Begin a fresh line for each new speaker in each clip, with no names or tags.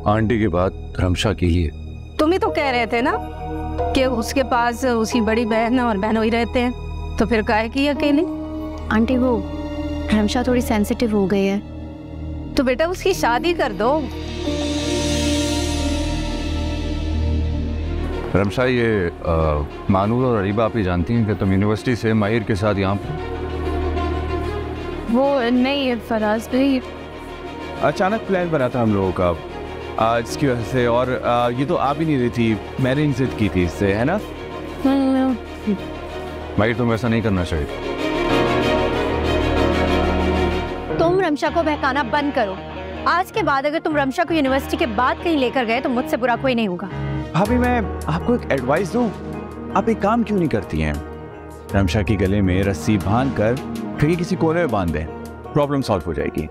Aunty की बात रमशा की ही है।
तुम ही तो कह रहे थे ना कि उसके पास उसकी बड़ी बहन और बहनोई रहते हैं, तो फिर काहे की अकेले?
आंटी वो रमशा थोड़ी सेंसिटिव हो गई है।
तो बेटा उसकी शादी कर दो।
रमशा, ये मानूर और अरीबा आप ही जानती हैं कि तुम यूनिवर्सिटी से माहिर के साथ यहाँ पर?
वो नहीं फराज भाई,
अचानक प्लान बना था हम लोगों का आज की वजह से, और ये तो आ भी नहीं रही थी, मैंने इंसिस्ट की थी इससे, है ना?
माहिर, तुम ऐसा नहीं करना चाहिए।
तुम रमशा को बहकाना बंद करो। आज के बाद अगर तुम रमशा को यूनिवर्सिटी के बाद कहीं लेकर गए तो मुझसे बुरा कोई नहीं होगा।
भाभी, मैं आपको एक एडवाइस दूं, आप एक काम क्यों नहीं करती हैं? रमशा की गले में रस्सी बांध कर कहीं किसी कोने में बांध दें, प्रॉब्लम सॉल्व हो जाएगी।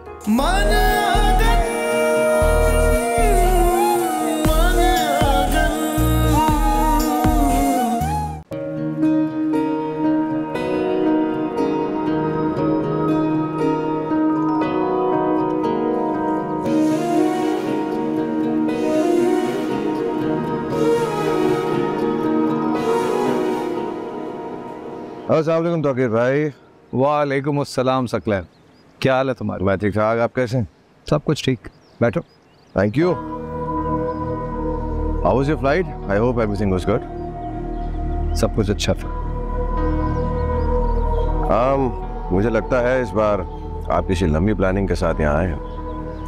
अस्सलाम वालेकुम तौकीर भाई।
वालेकुम अस्सलाम सकलैन, क्या हाल है तुम्हारा?
मैं ठीक ठाक, आप कैसे हैं?
सब कुछ ठीक, बैठो।
Thank you. How was your flight? I hope everything was good.
सब कुछ अच्छा था।
मुझे लगता है इस बार आप किसी लंबी प्लानिंग के साथ यहाँ आए हैं।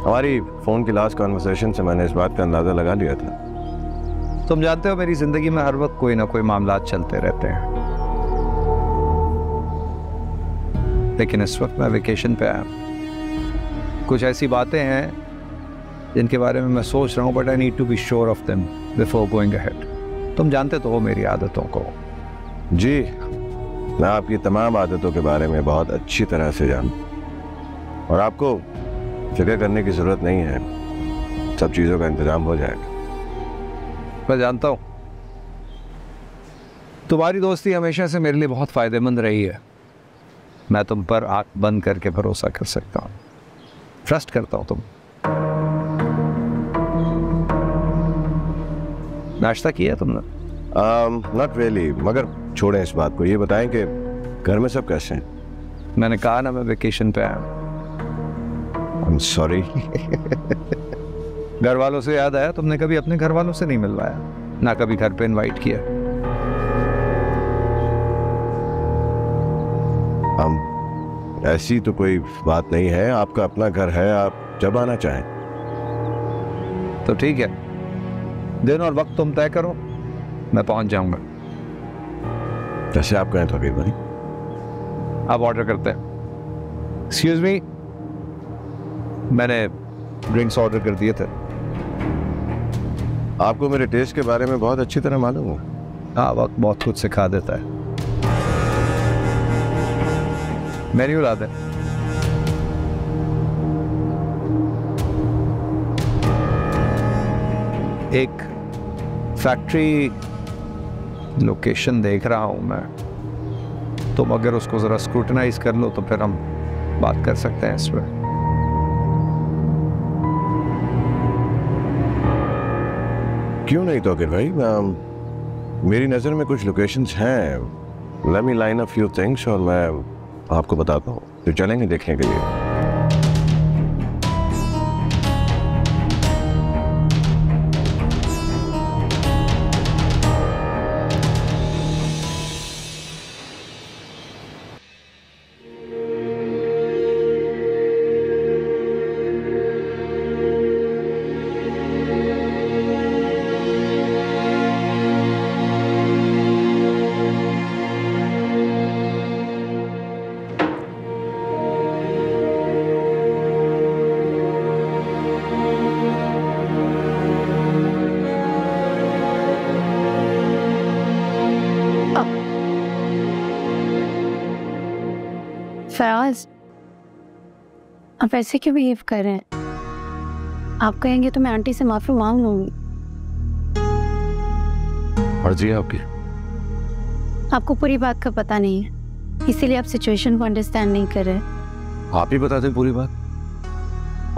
हमारी फ़ोन की लास्ट कॉन्वर्सेशन से मैंने इस बात का अंदाज़ा लगा लिया था।
तुम जानते हो मेरी ज़िंदगी में हर वक्त कोई ना कोई मामला चलते रहते हैं, लेकिन इस वक्त मैं वेकेशन पे आया। कुछ ऐसी बातें हैं जिनके बारे में मैं सोच रहा हूँ, but I need to be sure of them before going ahead. तुम जानते तो हो मेरी आदतों को।
जी, मैं आपकी तमाम आदतों के बारे में बहुत अच्छी तरह से जानता हूँ, और आपको फिक्र करने की ज़रूरत नहीं है, सब चीज़ों का इंतज़ाम हो जाएगा।
मैं जानता हूँ तुम्हारी दोस्ती हमेशा से मेरे लिए बहुत फ़ायदेमंद रही है। मैं तुम पर आंख बंद करके भरोसा कर सकता हूँ, ट्रस्ट करता हूँ तुम। नाश्ता किया तुमने?
नॉट रियली, मगर छोड़ें इस बात को। ये बताएं कि घर में सब कैसे हैं?
मैंने कहा ना मैं वेकेशन पे आया।
I am sorry.
घर वालों से याद आया, तुमने कभी अपने घर वालों से नहीं मिलवाया, ना कभी घर पे इनवाइट किया।
ऐसी तो कोई बात नहीं है, आपका अपना घर है, आप जब आना चाहें।
तो ठीक है, दिन और वक्त तुम तय करो, मैं पहुंच जाऊंगा।
जैसे आप कहें तौकीर भाई।
आप ऑर्डर करते हैं। एक्सक्यूज मी, मैंने ड्रिंक्स ऑर्डर कर दिए थे।
आपको मेरे टेस्ट के बारे में बहुत अच्छी तरह मालूम है।
हाँ, वक्त बहुत कुछ सिखा देता है। मेन्यू ला दें। एक फैक्ट्री लोकेशन देख रहा हूं मैं, तुम अगर उसको जरा स्क्रूटनाइज कर लो तो फिर हम बात कर सकते हैं इस पर।
क्यों नहीं तौकीर भाई, मेरी नज़र में कुछ लोकेशंस हैं। Let me line a few things और मैं आपको बताता हूँ, तो चलेंगे देखने के लिए।
फराज, आप ऐसे क्यों बिहेव कर रहे हैं? आप कहेंगे तो मैं आंटी से माफी मांग लूंगी।
मर्जी है आपकी।
आपको पूरी बात का पता नहीं है, इसीलिए आप सिचुएशन को अंडरस्टैंड नहीं कर रहे।
आप ही बता दें पूरी बात।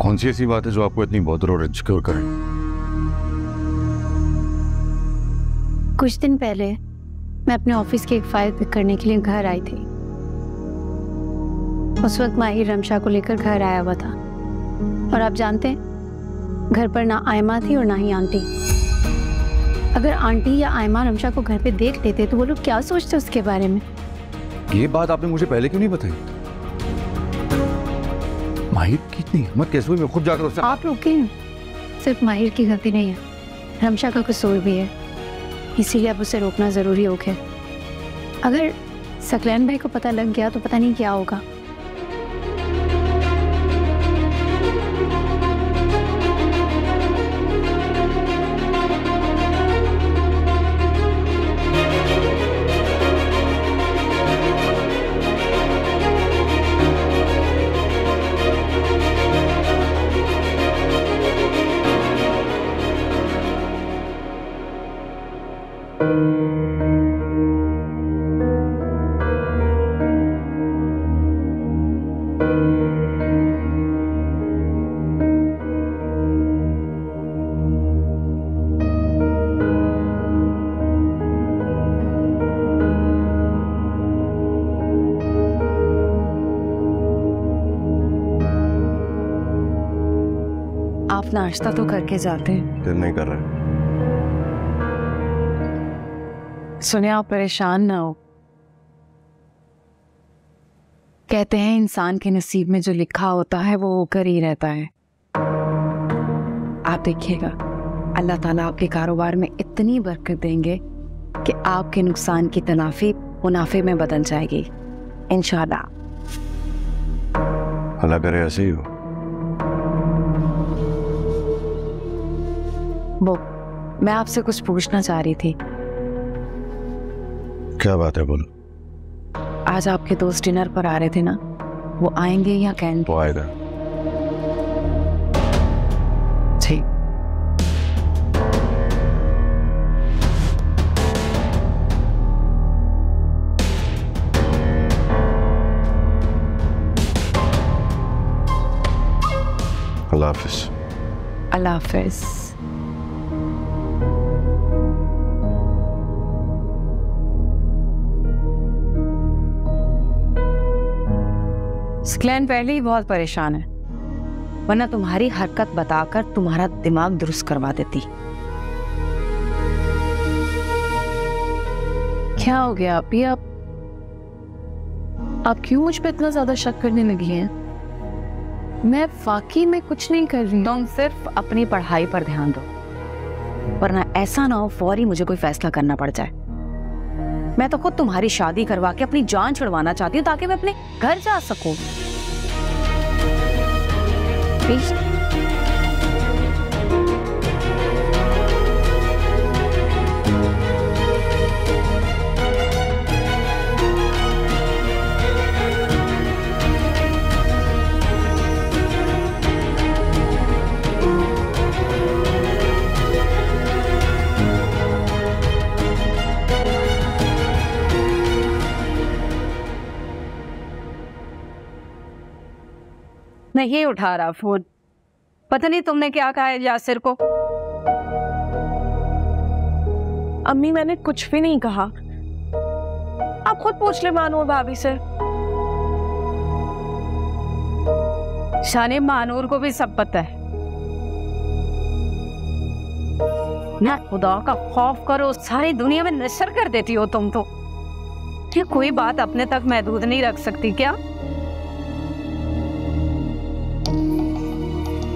कौन सी ऐसी बात है जो आपको इतनी बॉदर और इनसिक्योर करे?
कुछ दिन पहले मैं अपने ऑफिस की एक फाइल पिक करने के लिए घर आई थी। उस वक्त माहिर रमशा को लेकर घर आया हुआ था, और आप जानते हैं घर पर ना आयमा थी और ना ही आंटी। अगर आंटी या आयमा रमशा को घर पे देख लेते तो वो लोग क्या सोचते उसके बारे में?
ये बात आपने मुझे पहले क्यों नहीं बताई? माहिर की इतनी हिम्मत कैसे हुई? मैं खुद जाकर उससे।
आप रुकिए, सिर्फ माहिर की गलती नहीं है, रमशा का कसूर भी है, इसीलिए अब उसे रोकना जरूरी हो गया। अगर सकलैन भाई को पता लग गया तो पता नहीं क्या होगा।
आप नाश्ता तो करके जाते हैं।
दिल नहीं कर रहा।
सुने, आप परेशान ना हो। कहते हैं इंसान के नसीब में जो लिखा होता है वो होकर ही रहता है। आप देखिएगा, अल्लाह ताला आपके कारोबार में इतनी बरकत देंगे कि आपके नुकसान की तलाफी मुनाफे में बदल जाएगी इंशाल्लाह।
अल्लाह करे ऐसे ही हो।
वो मैं आपसे कुछ पूछना चाह रही थी।
क्या बात है, बोलो।
आज आपके दोस्त डिनर पर आ रहे थे ना, वो आएंगे या कैंटीन?
वो आएगा।
ठीक।
अल्लाह हाफिज।
अल्लाह हाफिज। स्क्लैन पहले ही बहुत परेशान है, वरना तुम्हारी हरकत बताकर तुम्हारा दिमाग दुरुस्त करवा देती। क्या हो गया अभी? आप क्यों मुझ पे इतना ज्यादा शक करने लगी हैं? मैं वाकई में कुछ नहीं कर रही। तुम सिर्फ अपनी पढ़ाई पर ध्यान दो, वरना ऐसा ना हो फौरी मुझे कोई फैसला करना पड़ जाए। मैं तो खुद तुम्हारी शादी करवा के अपनी जान छुड़वाना चाहती हूँ ताकि मैं अपने घर जा सकूं। प्लीज। नहीं उठा रहा फोन। पता नहीं तुमने क्या कहा है यासिर को।
अम्मी मैंने कुछ भी नहीं कहा, आप खुद पूछ ले मानूर भाभी से।
शाने मानूर को भी सब पता है ना। खुदा का खौफ करो, सारी दुनिया में नशर कर देती हो तुम तो। ये कोई बात अपने तक महदूद नहीं रख सकती क्या?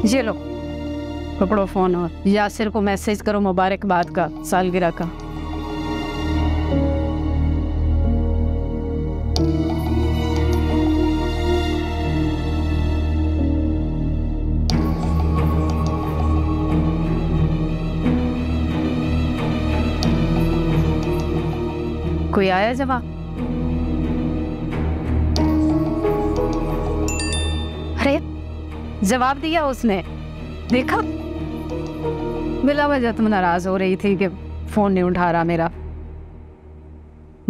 ये लो पकड़ो फोन और यासिर को मैसेज करो मुबारकबाद का, सालगिरह का। कोई आया जवाब? अरे जवाब दिया उसने, देखा? बिला वजह तुम नाराज हो रही थी कि फोन नहीं उठा रहा मेरा।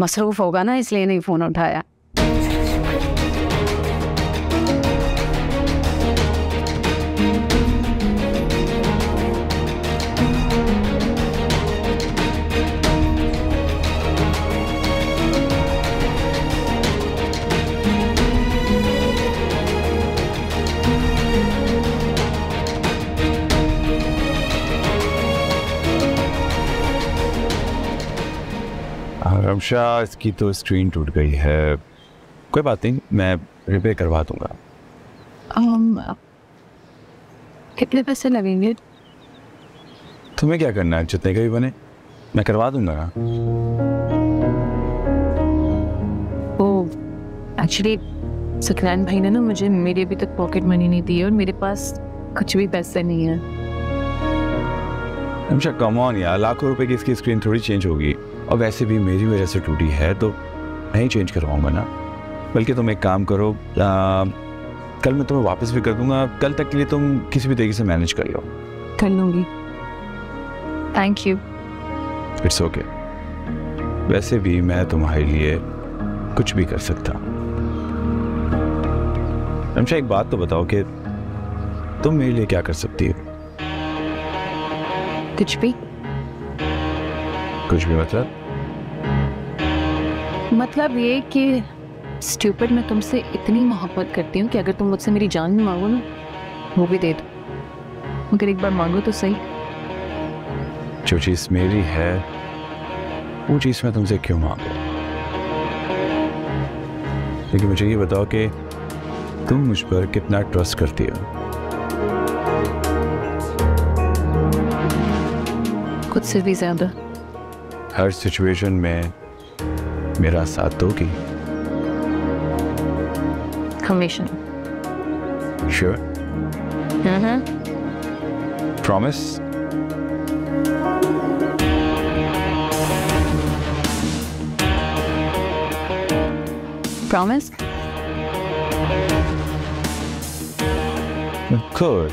मसरूफ होगा ना, इसलिए नहीं फोन उठाया।
रमशा, इसकी तो स्क्रीन टूट गई है, कोई बात नहीं, मैं रिपेयर करवा दूंगा।
कितने पैसे लगेंगे?
तुम्हें क्या करना है, जितने का भी बने मैं करवा दूंगा ना।
एक्चुअली सुखनैन भाई ने ना मुझे मेरी अभी तक पॉकेट मनी नहीं दी है और मेरे पास कुछ भी पैसे नहीं है।
रमशा कम ऑन यार, लाखों रुपए की इसकी स्क्रीन थोड़ी चेंज होगी, और वैसे भी मेरी वजह से टूटी है तो मैं ही चेंज करवाऊंगा ना। बल्कि तुम एक काम करो, कल मैं तुम्हें वापस भी कर दूंगा, कल तक के लिए तुम किसी भी तरीके से मैनेज कर लो।
कर लूंगी, थैंक यू।
It's okay. वैसे भी मैं तुम्हारे लिए कुछ भी कर सकता। रमशा एक बात तो बताओ कि तुम मेरे लिए क्या कर सकती हो?
कुछ भी।
कुछ भी
मतलब ये कि स्टूपिड, मैं तुमसे इतनी मोहब्बत करती हूँ कि अगर तुम मुझसे मेरी जान भी मांगो ना, वो भी दे दो, मगर एक बार मांगो तो सही।
जो चीज मेरी है वो चीज मैं तुमसे क्यों मांगू? लेकिन मुझे ये बताओ कि तुम मुझ पर कितना ट्रस्ट करती हो?
खुद से भी ज्यादा।
हर सिचुएशन में मेरा साथ दोगी?
हमेशा।
श्योर? प्रॉमिस?
प्रॉमिस?
Good.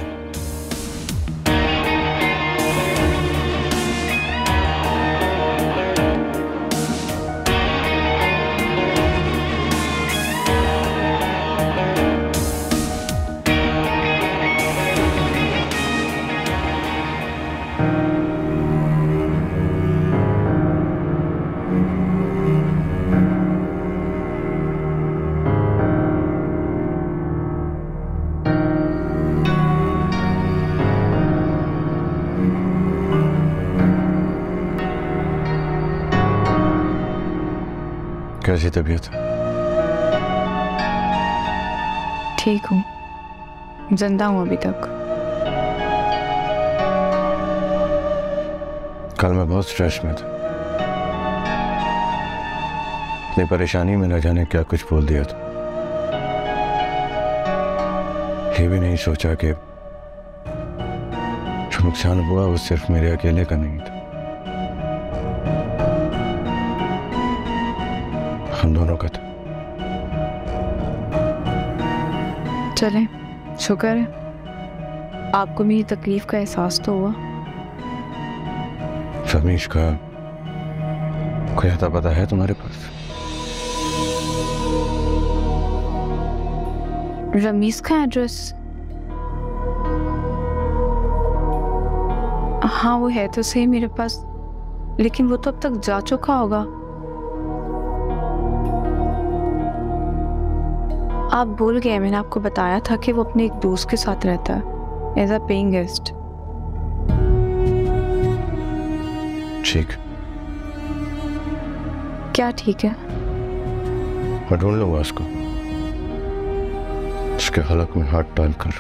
कैसी तबीयत?
ठीक हूँ, जिंदा हूँ अभी तक।
कल मैं बहुत स्ट्रेस में था, इतनी परेशानी में न जाने क्या कुछ बोल दिया था। ये भी नहीं सोचा कि जो नुकसान हुआ वो सिर्फ मेरे अकेले का नहीं था, हम दोनों का था।
चले, शुक्र है आपको मेरी तकलीफ का एहसास तो हुआ।
रमीश का कोई अता पता है तुम्हारे पास?
रमीज का एड्रेस? हाँ वो है तो सही मेरे पास, लेकिन वो तो अब तक जा चुका होगा। आप भूल गए, मैंने आपको बताया था कि वो अपने एक दोस्त के साथ रहता है एज अ पेइंग गेस्ट।
ठीक।
क्या ठीक है?
मैं ढूंढ लूंगा उसको, उसके हलक में हाथ डालकर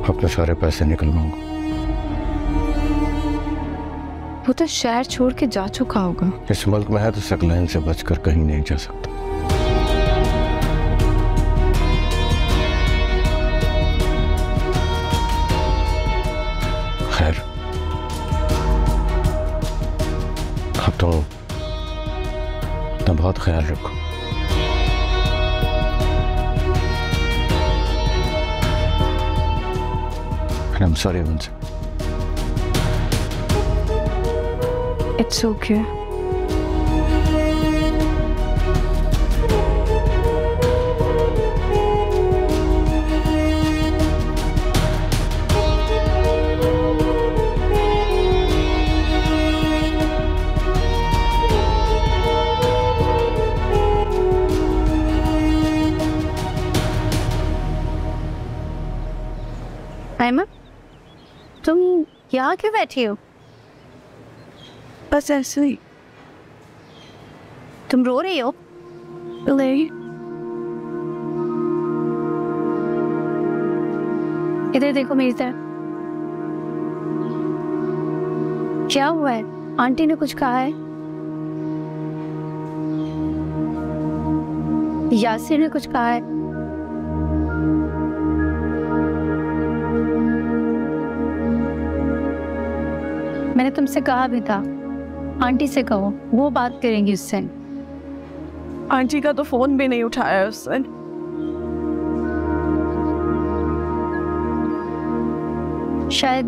अपने सारे पैसे निकलवाऊंगा।
वो तो शहर छोड़ के जा चुका होगा।
इस मुल्क में है तो सकलैन से बचकर कहीं नहीं जा सकता। खैर, अब तो बहुत ख्याल रखो। I'm sorry, Vince.
It's okay.
यहाँ क्यों बैठी हो?
बस ऐसे ही।
तुम रो रही हो?
नहीं,
इधर देखो मेरी तरफ। क्या हुआ है? आंटी ने कुछ कहा है? यासिर ने कुछ कहा है? मैंने तुमसे कहा भी था आंटी से कहो, वो बात करेंगी उससे।
आंटी का तो फोन भी नहीं उठाया उसने।
शायद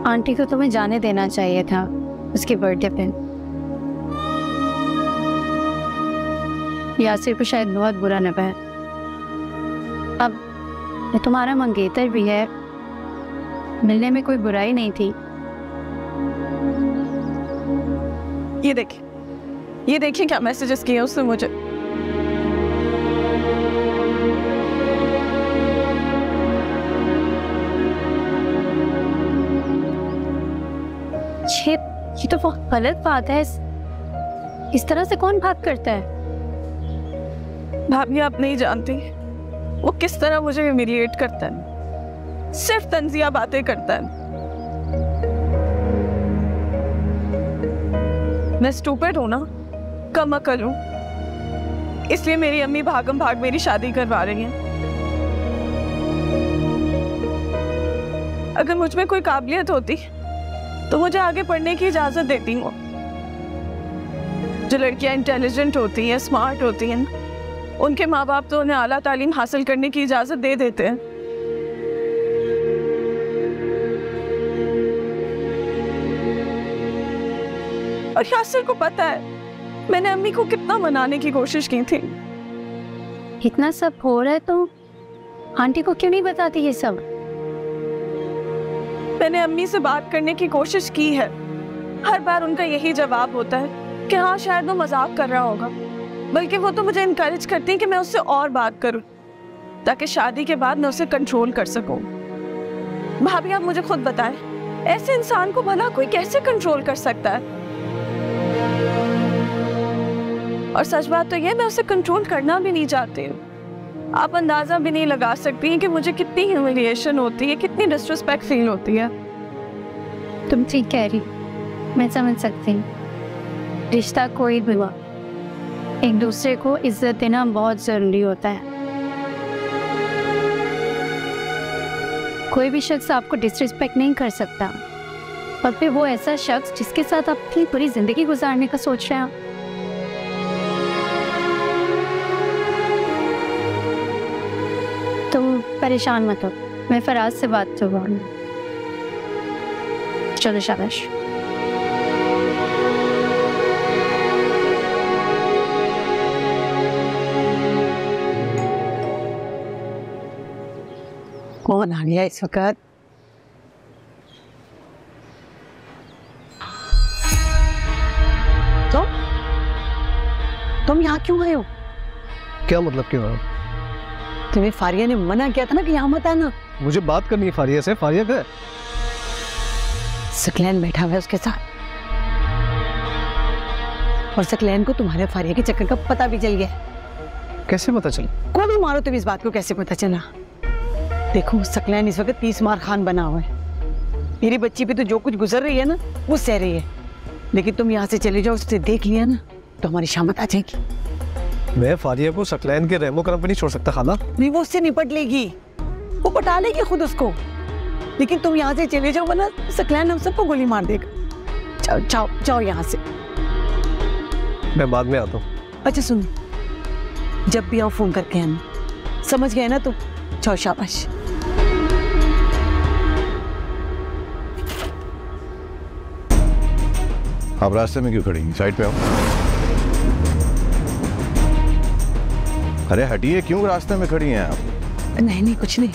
आंटी को तुम्हें जाने देना चाहिए था उसके बर्थडे पे। यासिर को शायद बहुत बुरा लगा है। अब ये तुम्हारा मंगेतर भी है, मिलने में कोई बुराई नहीं थी।
ये देखिए क्या मैसेजेस किए उसने मुझे।
ये तो बहुत गलत बात है। इस तरह से कौन बात करता है?
भाभी आप नहीं जानती वो किस तरह मुझे ह्यूमिलिएट करता है, सिर्फ तंजिया बातें करता है। मैं स्टूपिड हूं ना, कम अकल हूं, इसलिए मेरी अम्मी भागम भाग मेरी शादी करवा रही हैं। अगर मुझ में कोई काबिलियत होती तो मुझे आगे पढ़ने की इजाजत देती हूँ। जो लड़कियां इंटेलिजेंट होती हैं, स्मार्ट होती हैं, उनके माँ बाप तो उन्हें आला तालीम हासिल करने की इजाजत दे देते हैं। और यासिर को पता है मैंने अम्मी को कितना मनाने की कोशिश की थी।
इतना सब हो रहा है तो आंटी को क्यों नहीं बताती ये सब?
मैंने अम्मी से बात करने की कोशिश की है, हर बार उनका यही जवाब होता है कि हाँ शायद वो मजाक कर रहा होगा। बल्कि वो तो मुझे इनकरेज करती है कि मैं उससे और बात करूं ताकि शादी के बाद मैं उसे कंट्रोल कर सकूं। भाभी आप मुझे खुद बताएं, ऐसे इंसान को भला कोई कैसे कंट्रोल कर सकता है? और सच बात तो ये, मैं उसे कंट्रोल करना भी नहीं चाहती हूँ। आप अंदाजा भी नहीं लगा सकती हैं कि मुझे कितनी ह्यूमिलिएशन होती है, कितनी डिसरिस्पेक्ट फील होती है।
तुम ठीक कह रही, मैं समझ सकती हूँ। रिश्ता कोई भी हुआ, एक दूसरे को इज्जत देना बहुत जरूरी होता है। कोई भी शख्स आपको डिसरिस्पेक्ट नहीं कर सकता, और फिर वो ऐसा शख्स जिसके साथ आप अपनी पूरी जिंदगी गुजारने का सोच रहे हैं। तुम परेशान मत हो, मैं फराज से बात करवाऊंगी। चलो शाबाश।
कौन आ गया इस वक्त? तो तुम यहाँ क्यों आए हो?
क्या मतलब क्यों आए?
तुम्हें फारिया ने मना किया था ना कि यहाँ मत आना।
मुझे बात करनी है फारिया से। फारिया का
सकलैन बैठा हुआ है उसके साथ, और सकलैन को तुम्हारे फारिया के चक्कर का पता भी चल गया।
कैसे पता चला?
को भी मारो, तुम इस बात को कैसे पता चला? देखो सकलैन इस वक्त 30 मार खान बना हुआ है। मेरी बच्ची पे तो जो कुछ गुजर रही है ना वो सह रही है, लेकिन तुम यहाँ से चले जाओ, उससे देख लिया ना तो हमारी शामत आ जाएगी।
मैं फारिया को सकलैन के रहमो करम पे नहीं छोड़ सकता खाला।
नहीं, वो उससे निपट लेगी, वो पटा लेगी खुद उसको, लेकिन तुम यहाँ से चले जाओ वरना सकलैन हम सबको गोली मार देगा। जाओ जाओ जाओ यहाँ से।
मैं बाद में आता हूँ।
अच्छा सुन, जब भी आओ फोन करके आना, समझ गए ना तुम? जाओ शाबाश।
आप रास्ते में क्यों खड़ी हैं? साइड पे आओ। अरे हटिए, क्यों रास्ते में खड़ी हैं आप?
नहीं नहीं कुछ नहीं।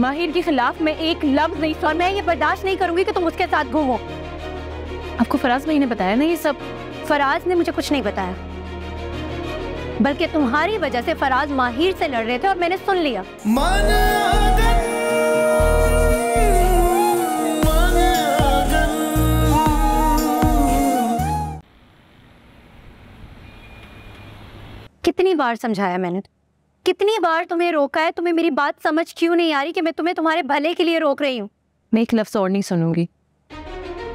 माहिर के खिलाफ मैं एक लफ्ज नहीं, और मैं ये बर्दाश्त नहीं करूंगी कि तुम उसके साथ घूमो।
आपको फराज भाई ने बताया ना ये सब?
फराज ने मुझे कुछ नहीं बताया, बल्कि तुम्हारी वजह से फराज माहिर से लड़ रहे थे और मैंने सुन लिया। कितनी बार समझाया मैंने, कितनी बार तुम्हें रोका है, तुम्हें मेरी बात समझ क्यों नहीं आ रही कि मैं तुम्हें तुम्हारे भले के लिए रोक रही हूँ?
मैं एक लफ्ज़ और नहीं सुनूंगी।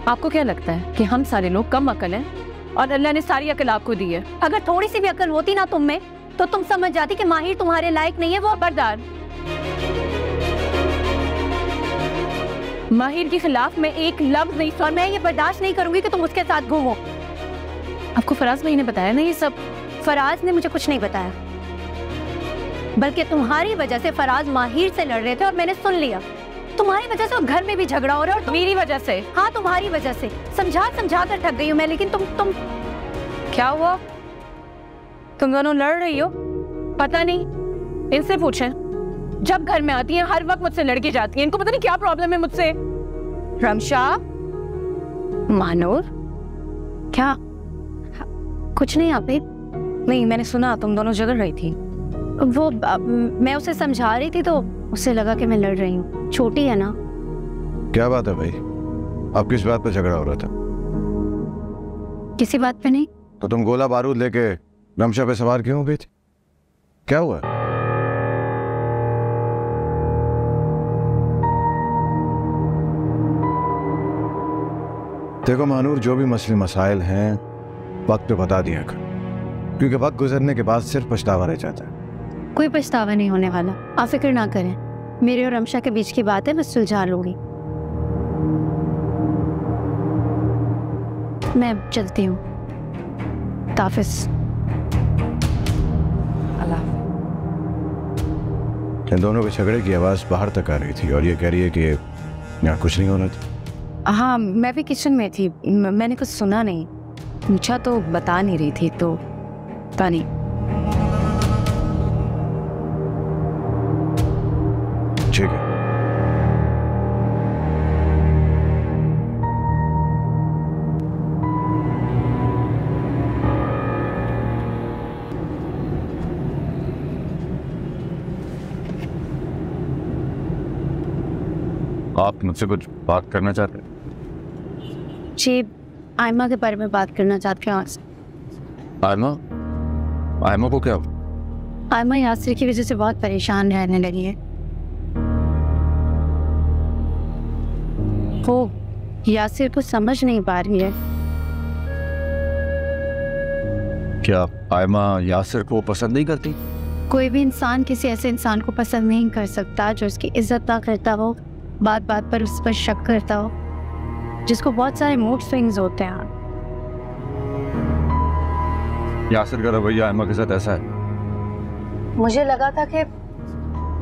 आपको क्या लगता है कि हम सारे लोग कम अकल हैं और अल्लाह ने सारी अकल आपको दी है?
अगर थोड़ी सी भी अकल होती ना तुम में तो तुम समझ जाती कि माहिर तुम्हारे लायक नहीं है। वो
खबरदार, माहिर के खिलाफ मैं एक लफ्ज नहीं,
और मैं ये बर्दाश्त नहीं करूंगी कि तुम उसके साथ घूमो।
आपको फराज भाई ने बताया ना ये सब?
फराज ने मुझे कुछ नहीं बताया, बल्कि तुम्हारी वजह से फराज माहिर से लड़ रहे थे और मैंने सुन लिया। तुम्हारी वजह से घर में भी झगड़ा हो रहा है और
मेरी वजह से?
हाँ, तुम्हारी वजह से। समझा समझा कर थक गई हूँ मैं, लेकिन तुम
क्या हुआ? तुम दोनों लड़ रही हो? पता नहीं, इनसे पूछें। जब घर में आती हैं हर वक्त मुझसे लड़के जाती हैं। इनको पता नहीं क्या प्रॉब्लम है मुझसे।
रमशा,
मानूर, क्या? कुछ नहीं आप?
नहीं, मैंने सुना तुम दोनों झगड़ रही थी।
वो मैं उसे समझा रही थी तो उसे लगा कि मैं लड़ रही हूँ। छोटी है ना।
क्या बात है भाई, अब किस बात पे झगड़ा हो रहा था?
किसी बात पे नहीं।
तो तुम गोला बारूद लेके रमशा पे सवार क्यों हो गई थी? क्या हुआ? देखो मानूर, जो भी मसले मसाइल हैं वक्त पे बता दिया कर, क्योंकि वक्त गुजरने के बाद सिर्फ पछतावा रह जाता है।
कोई पछतावा नहीं होने वाला, आप फिक्र ना करें। मेरे और रमशा के बीच की बात है, मैं सुलझा लूंगी। मैं चलती हूँ। ताफिज।
इन दोनों के झगड़े की आवाज बाहर तक आ रही थी और ये कह रही है कि यहाँ कुछ नहीं होना था।
हाँ, मैं भी किचन में थी, मैंने कुछ सुना नहीं। पूछा तो बता नहीं रही थी, तो पता नहीं।
ठीक है।
आप मुझसे कुछ बात करना चाहते हैं?
जी, आयमा के बारे में बात करना चाहती हूँ आपसे।
आयमा? आयमा को क्या हुआ?
आयमा यासिर की वजह से बहुत परेशान रहने लगी है। वो यासिर को समझ नहीं पा रही है।
क्या आयमा यासिर को पसंद नहीं करती?
कोई भी इंसान किसी ऐसे इंसान को पसंद नहीं कर सकता जो उसकी इज्जत ना करता हो, बात बात पर उस पर शक करता हो, जिसको बहुत सारे मूड स्विंग्स होते हैं।
यासिर का रवैया आयमा के साथ ऐसा है।
मुझे लगा था कि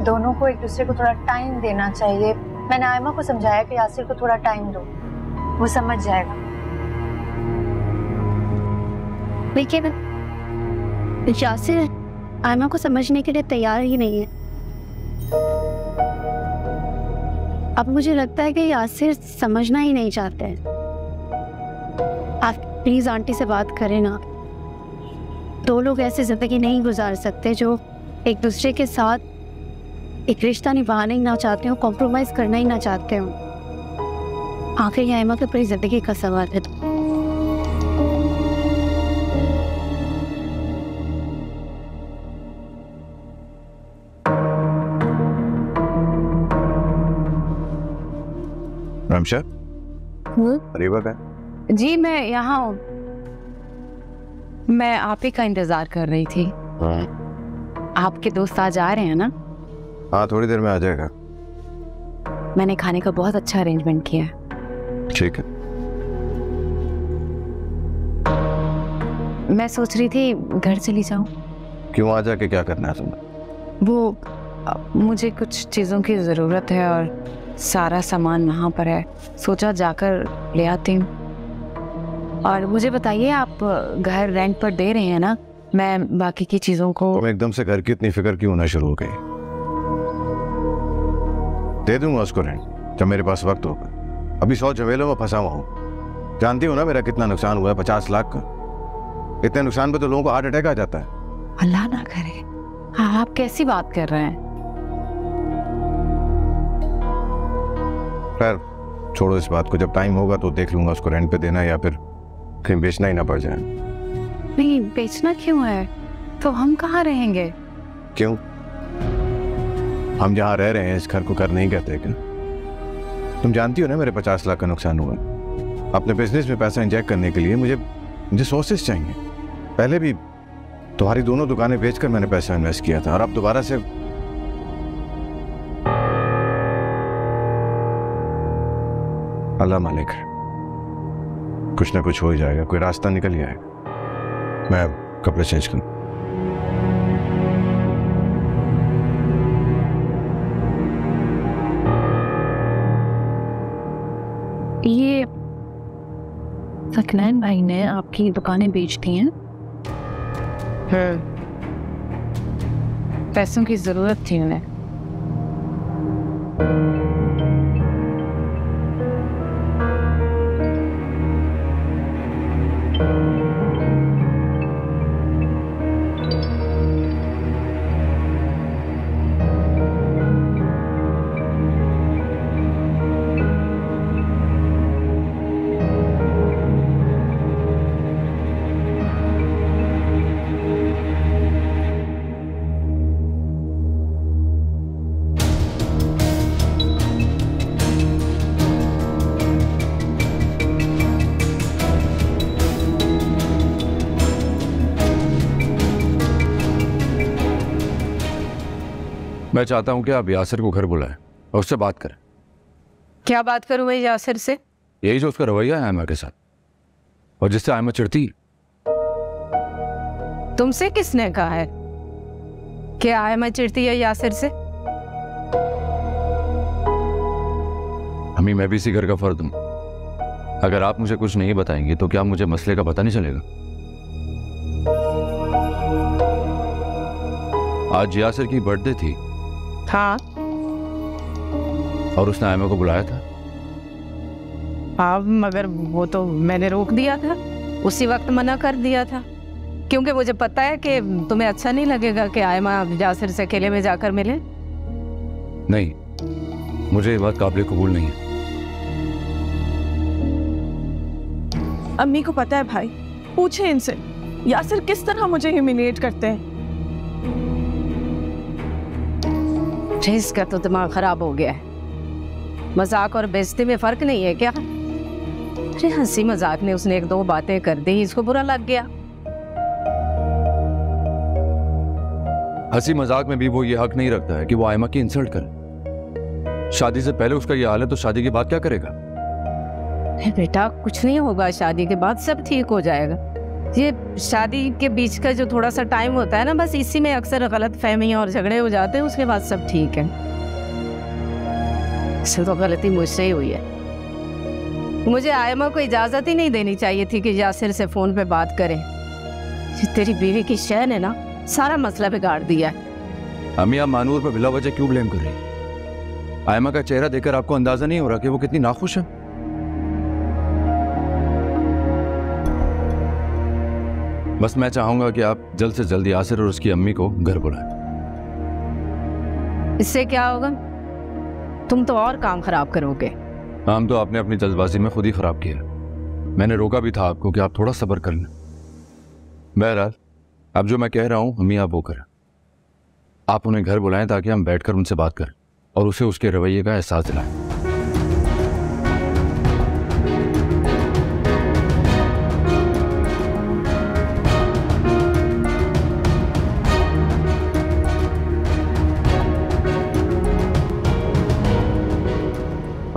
दोनों को एक दूसरे को थोड़ा टाइम देना चाहिए। मैंने आयमा को समझाया कि यासिर को थोड़ा टाइम दो, वो समझ जाएगा। लेकिन यासिर आयमा को समझने के लिए तैयार ही नहीं है। अब मुझे लगता है कि यासिर समझना ही नहीं चाहते हैं। आप प्लीज आंटी से बात करें ना। दो लोग ऐसी जिंदगी नहीं गुजार सकते जो एक दूसरे के साथ एक रिश्ता निभाना ही ना चाहते हो, कॉम्प्रोमाइज करना ही ना चाहते हो। आखिर ये आयमा की पूरी जिंदगी का सवाल है।
रमशा, अरीबा का?
जी, मैं यहाँ हूँ। मैं आप ही का इंतजार कर रही थी। आपके दोस्त आज आ रहे हैं ना?
हाँ, थोड़ी देर में आ जाएगा।
मैंने खाने का बहुत अच्छा अरेंजमेंट किया है।
ठीक है।
मैं सोच रही थी घर चली जाऊं।
क्यों, आ जाके क्या करना है तुम्हें?
वो मुझे कुछ चीज़ों की ज़रूरत है और सारा सामान वहाँ पर है। सोचा जाकर ले आती हूँ। और मुझे बताइए, आप घर रेंट पर दे रहे हैं ना? मैं बाकी की चीज़ों को।
तुम एकदम से घर की इतनी फिक्र क्यों होना शुरू हो गई? दे दूंगा उसको रेंट जब मेरे पास वक्त होगा। अभी 100 झमेलों में फंसा हुआ हूँ। जानती हो ना मेरा कितना नुकसान हुआ है, 50 लाख का। इतने नुकसान पे तो लोगों को हार्ट अटैक आ जाता है।
अल्लाह ना करे। हाँ, आप कैसी बात कर रहे हैं?
खैर छोड़ो इस बात को, जब टाइम होगा तो देख लूंगा उसको रेंट पे देना या फिर कहीं बेचना ही ना पड़ जाए।
नहीं, बेचना क्यों है? तो हम कहाँ रहेंगे?
क्यों? हम जहाँ रह रहे हैं इस घर को घर नहीं कहते क्या? तुम जानती हो ना मेरे 50 लाख का नुकसान हुआ। अपने बिजनेस में पैसा इंजेक्ट करने के लिए मुझे सोर्सेस चाहिए। पहले भी तुम्हारी दोनों दुकानें बेचकर मैंने पैसा इन्वेस्ट किया था और अब दोबारा से अल्लाह मालिक है, कुछ ना कुछ हो ही जाएगा, कोई रास्ता निकल ही आएगा। मैं कपड़े चेंज करूं।
ये सकलैन भाई ने आपकी दुकानें बेच दी हैं? पैसों की जरूरत थी उन्हें।
मैं चाहता हूं कि आप यासिर को घर बुलाएं और उससे बात करें।
क्या बात करूं मैं यासिर से?
यही जो उसका रवैया है आयमा के साथ और जिससे आयमा चिढ़ती।
तुमसे किसने कहा है कि आयमा चिढ़ती है यासिर से?
अम्मी, मैं भी इसी घर का फर्द हूं। अगर आप मुझे कुछ नहीं बताएंगी तो क्या मुझे मसले का पता नहीं चलेगा? आज यासिर की बर्थडे थी।
हाँ,
और उसने आयमा को बुलाया था।
हाँ, मगर वो तो मैंने रोक दिया था, उसी वक्त मना कर दिया था, क्योंकि मुझे पता है कि तुम्हें अच्छा नहीं लगेगा कि आयमा यासिर से अकेले में जाकर मिले।
नहीं, मुझे ये बात काबिल कबूल नहीं है।
अम्मी को पता है भाई, पूछे इनसे यासिर किस तरह मुझे ह्यूमिलिएट करते हैं।
इसका तो दिमाग खराब हो गया है। मजाक और बेइज्जती में फर्क नहीं है क्या? अरे हंसी मजाक में उसने 1-2 बातें कर दी, इसको बुरा लग गया।
हंसी मजाक में भी वो ये हक नहीं रखता है कि वो आयमा की इंसल्ट करे। शादी से पहले उसका ये हाल है तो शादी के बाद क्या करेगा?
बेटा कुछ नहीं होगा, शादी के बाद सब ठीक हो जाएगा। ये शादी के बीच का जो थोड़ा सा टाइम होता है ना, बस इसी में अक्सर गलत फहमियां और झगड़े हो जाते हैं, उसके बाद सब ठीक है। इससे तो गलती मुझसे ही हुई है। मुझे आयमा को इजाजत ही नहीं देनी चाहिए थी कि यासिर से फोन पे बात करे। तेरी बीवी की शहन है ना, सारा मसला बिगाड़ दिया है।
अम्मी, आप मानूर पर बिला वजह क्यों ब्लेम कर रही हैं? आयमा का चेहरा देखकर आपको अंदाजा नहीं हो रहा कि वो कितनी नाखुश है? बस मैं चाहूंगा कि आप जल्द से जल्द यासिर और उसकी अम्मी को घर बुलाएं।
इससे क्या होगा? तुम तो और काम खराब करोगे।
काम तो आपने अपनी जल्दबाजी में खुद ही खराब किया। मैंने रोका भी था आपको कि आप थोड़ा सब्र कर लें। बहरहाल, अब जो मैं कह रहा हूं अम्मी आप वो करें। आप उन्हें घर बुलाएं ताकि हम बैठकर उनसे बात करें और उसे उसके रवैये का एहसास दिलाएं।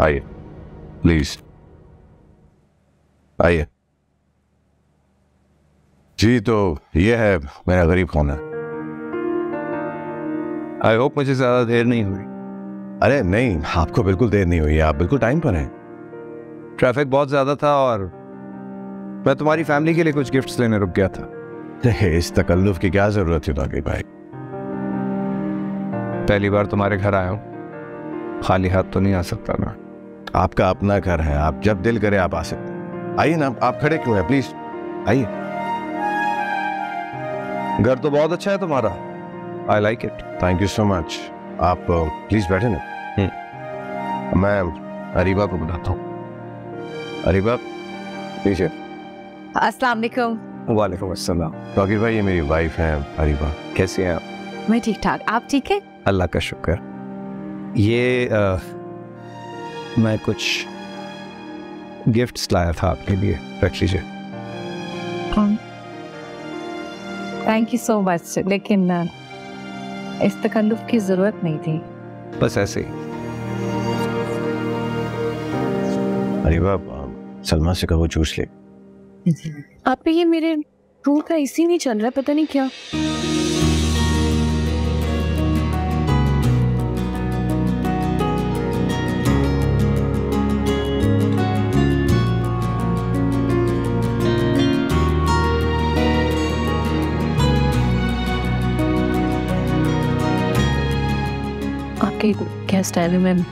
आइए प्लीज, आइए। जी, तो ये है मेरा गरीब खाना।
आई होप मुझे ज्यादा देर नहीं हुई।
अरे नहीं, आपको बिल्कुल देर नहीं हुई, आप बिल्कुल टाइम पर हैं।
ट्रैफिक बहुत ज्यादा था और मैं तुम्हारी फैमिली के लिए कुछ गिफ्ट्स लेने रुक गया था।
इस तकल्लुफ की क्या जरूरत थी बाकी भाई?
पहली बार तुम्हारे घर आया हूँ, खाली हाथ तो नहीं आ सकता ना।
आपका अपना घर है, आप जब दिल करे आप आ सकते हैं। आइए ना, आप खड़े क्यों हैं? प्लीज आइए।
घर तो बहुत अच्छा है तुम्हारा, I like it.
Thank you so much. आप प्लीज बैठे ना। मैं अरीबा को बुलाता हूँ। अरीबा प्लीज।
अस्सलाम वालेकुम।
वालेकुम अस्सलाम।
तौकीर भाई, ये मेरी वाइफ है अरीबा।
कैसी हैं आप?
मैं ठीक ठाक, आप ठीक है?
अल्लाह का शुक्र। ये मैं कुछ गिफ्ट्स लाया था आपके लिए, रख लीजिए।
थैंक यू सो मच, लेकिन इस तकल्लुफ की जरूरत नहीं थी।
बस ऐसे ही।
अरीबा, सलमा से कहो जूस ले।
आप पे ये मेरे रूम का एसी नहीं चल रहा, पता नहीं क्या।
आपके क्या स्टाइल में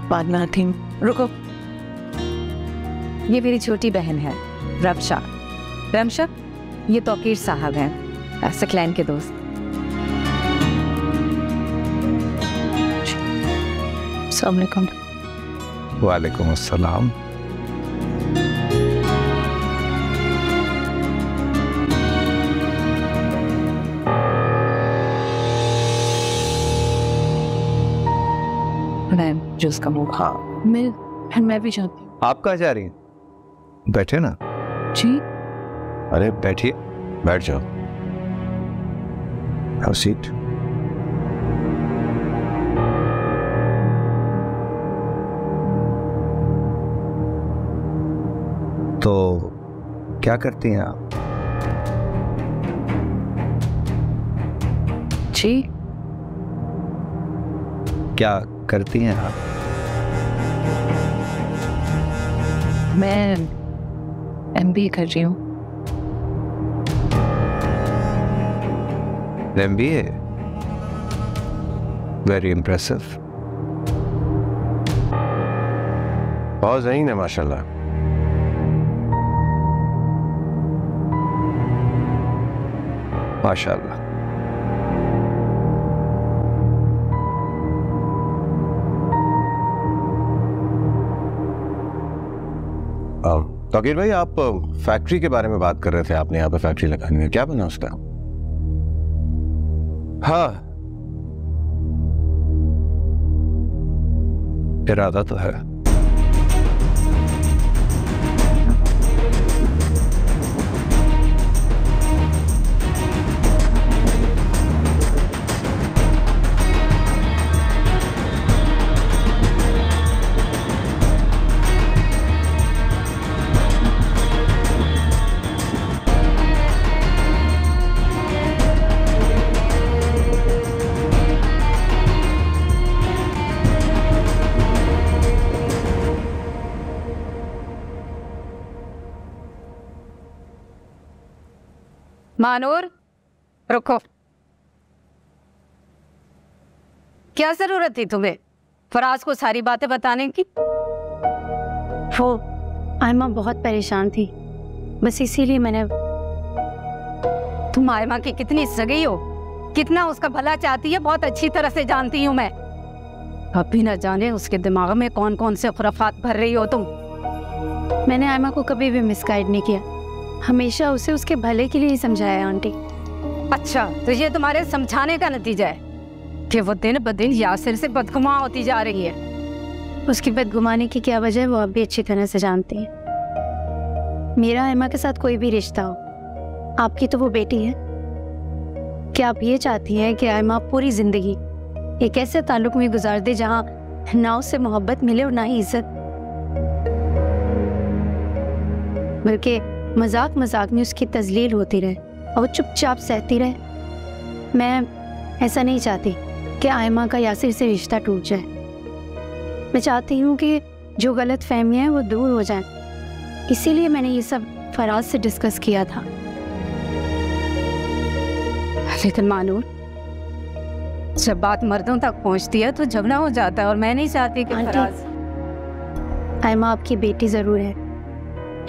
बाद में आती हूँ। रुको, ये मेरी छोटी बहन है रमशा। रमशा, ये तौकीर साहब हैं, सकलैन के दोस्त। अस्सलाम वालेकुम।
वालेकुम अस्सलाम।
मैं जूस का मुँह।
हाँ,
मैं भी चाहती हूँ।
आप कहाँ जा रही हैं? बैठे ना।
जी।
अरे बैठिए।
बैठ जाओ।
Have seat. तो क्या करती हैं आप?
जी।
क्या करती हैं आप?
मैं MBA कर रही हूँ।
MBA? Very impressive.
बहुत ज़हीन है माशाल्लाह।
माशाल्लाह।
तौकीर भाई, आप फैक्ट्री के बारे में बात कर रहे थे। आपने यहाँ पे फैक्ट्री लगानी है, क्या बना उसका?
हाँ, इरादा तो है।
मानूर, रुको। क्या जरूरत थी तुम्हें फराज को सारी बातें बताने की?
वो आयमा बहुत परेशान थी, बस इसीलिए मैंने।
तुम आयमा की कितनी सगी हो, कितना उसका भला चाहती है, बहुत अच्छी तरह से जानती हूँ मैं। अब भी न जाने उसके दिमाग में कौन कौन से खुराफात भर रही हो तुम।
मैंने आयमा को कभी भी मिसगाइड नहीं किया, हमेशा उसे उसके भले के लिए ही समझाया आंटी।
अच्छा, तो ये तुम्हारे समझाने का नतीजा है कि वो दिन ब दिन यासिर से बदगुमान होती जा रही है।
उसकी बदगुमानी की क्या वजह है वो आप भी अच्छी तरह से जानती हैं। मेरा आयमा के साथ कोई भी रिश्ता हो, आपकी तो वो बेटी है। क्या आप ये चाहती हैं कि आयमा पूरी जिंदगी एक ऐसे ताल्लुक में गुजार दे जहां ना उससे मोहब्बत मिले और ना ही इज्जत, बल्कि मजाक मजाक में उसकी तजलील होती रहे और वो चुपचाप सहती रहे? मैं ऐसा नहीं चाहती कि आयमा का यासिर से रिश्ता टूट जाए। मैं चाहती हूँ कि जो गलत फहमियाँ हैं वो दूर हो जाएं। इसीलिए मैंने ये सब फराज से डिस्कस किया था।
लेकिन मानूर, जब बात मर्दों तक पहुंचती है तो झगड़ा हो जाता है और मैं नहीं चाहती कि
आंटी।
फराज।
आयमा आपकी बेटी ज़रूर है,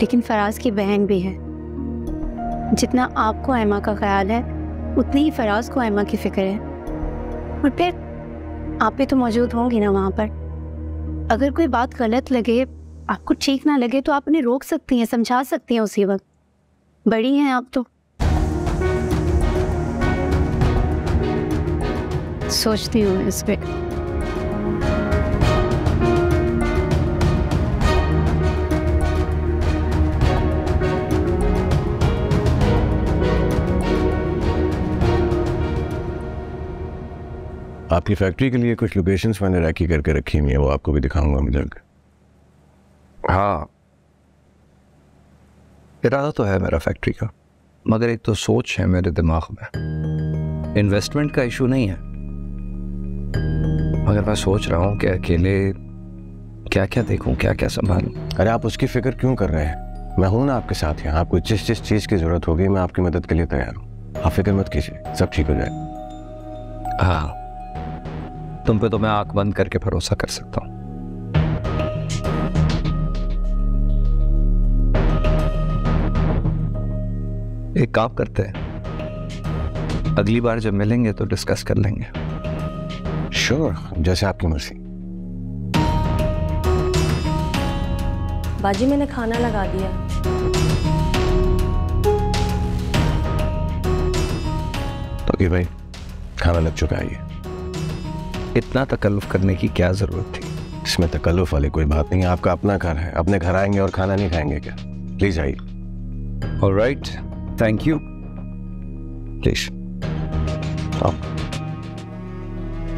लेकिन फराज की बहन भी है। जितना आपको आयमा का ख्याल है उतनी ही फराज को आयमा की फिक्र है। और फिर आप भी तो मौजूद होंगी ना वहाँ पर। अगर कोई बात गलत लगे, आपको ठीक ना लगे, तो आप उन्हें रोक सकती हैं, समझा सकती हैं उसी वक्त। बड़ी हैं आप तो।
सोचती हूँ इस पे।
आपकी फैक्ट्री के लिए कुछ लोकेशंस मैंने रैकी करके रखी हुई है, वो आपको भी दिखाऊंगा मैं जल्द।
हाँ, इरादा तो है मेरा फैक्ट्री का, मगर एक तो सोच है मेरे दिमाग में। इन्वेस्टमेंट का इशू नहीं है, मगर मैं सोच रहा हूँ कि अकेले क्या क्या देखूँ, क्या क्या संभालूँ।
अरे आप उसकी फिक्र क्यों कर रहे हैं? मैं हूं ना आपके साथ यहाँ। आपको जिस जिस चीज़ की ज़रूरत होगी मैं आपकी मदद के लिए तैयार हूँ। आप फिक्र मत कीजिए, सब ठीक हो जाए।
हाँ, तुम पे तो मैं आंख बंद करके भरोसा कर सकता हूँ। एक काम करते हैं, अगली बार जब मिलेंगे तो डिस्कस कर लेंगे।
श्योर, जैसे आपकी मर्जी।
बाजी मैंने खाना लगा दिया।
तो कि भाई खाना लग चुका है। ये
इतना तकल्लुफ करने की क्या जरूरत थी?
इसमें तकल्लुफ वाली कोई बात नहीं है। आपका अपना घर है, अपने घर आएंगे और खाना नहीं खाएंगे क्या? प्लीज आइए।
Alright, thank you. Please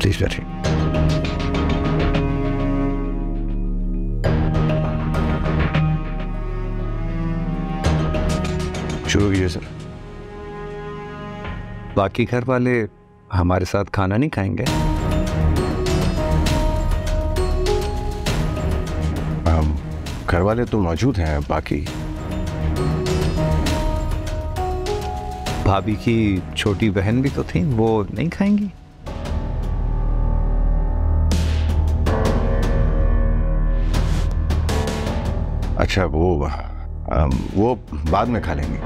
please बैठिए।
शुरू कीजिए सर।
बाकी घर वाले हमारे साथ खाना नहीं खाएंगे?
घर वाले तो मौजूद हैं, बाकी
भाभी की छोटी बहन भी तो थी, वो नहीं खाएंगी?
अच्छा, वो बाद में खा लेंगे।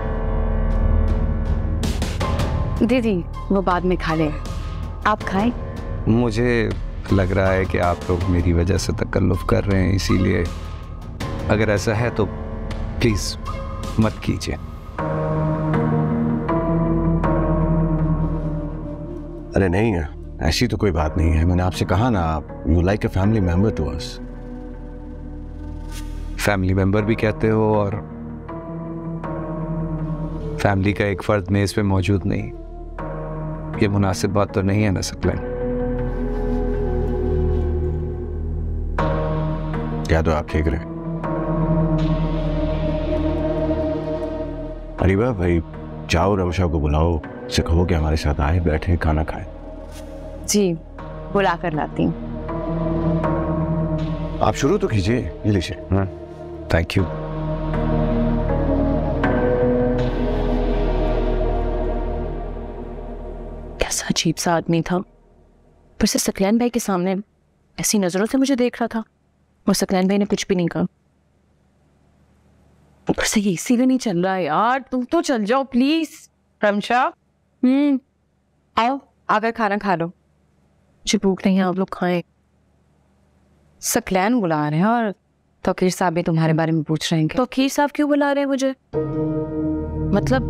दीदी वो बाद में खा ले, आप खाएं।
मुझे लग रहा है कि आप लोग मेरी वजह से तकल्लुफ कर रहे हैं, इसीलिए अगर ऐसा है तो प्लीज मत कीजिए।
अरे नहीं है, ऐसी तो कोई बात नहीं है। मैंने आपसे कहा ना, you like a family member to us.
Family member भी कहते हो और फैमिली का एक फर्द मेज पे मौजूद नहीं, ये मुनासिब बात तो नहीं है ना सकलैन।
क्या तो आप ठीक रहे। अरीबा भाई, जाओ रमशा को बुलाओ, से कहो कि हमारे साथ आए, बैठे, खाना खाए।
जी बुला कर लाती हूँ।
आप शुरू तो कीजिए। ये लीजिए।
Thank you.
कैसा अजीब सा आदमी था, पर से सकलैन भाई के सामने ऐसी नजरों से मुझे देख रहा था और सकलैन भाई ने कुछ भी नहीं कहा। ऊपर से ये इसीलिए नहीं चल रहा है यार, तुम तो चल जाओ प्लीज। रमशा आओ, आकर खाना खा लो। मुझे भूख नहीं है, आप लोग खाएं। सकलैन बुला रहे हैं और तौकीर साहब भी तुम्हारे बारे में पूछ रहे हैं। तौकीर साहब क्यों बुला रहे हैं मुझे? मतलब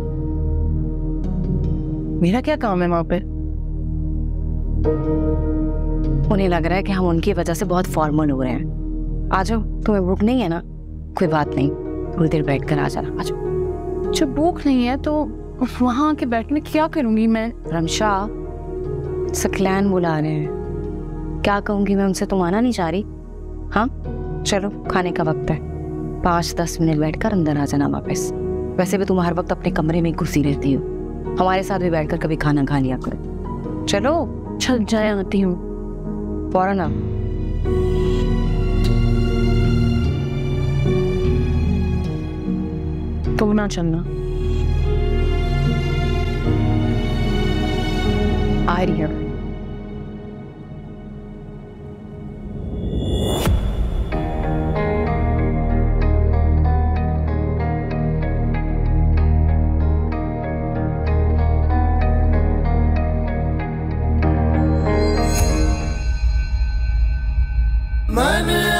मेरा क्या काम है वहां पे? उन्हें लग रहा है कि हम उनकी वजह से बहुत फॉर्मल हो रहे हैं। आ जाओ, तुम्हें भूख नहीं है ना? कोई बात नहीं, थोड़ी देर बैठ कर आ जाना। आ जाओ। जब भूख नहीं है तो वहां आके बैठने क्या करूंगी मैं? रमशा, सकलैन बुला रहे हैं, क्या कहूंगी मैं उनसे? तुम आना नहीं चाह रही? हाँ चलो, खाने का वक्त है, 5-10 मिनट बैठकर अंदर आ जाना वापस। वैसे भी तुम हर वक्त अपने कमरे में घुसी रहती हो, हमारे साथ भी बैठकर कभी खाना खा लिया करो। चलो चल जाए, आती हूँ फौरन। आ तुम ना चलना। आ रही है।
मन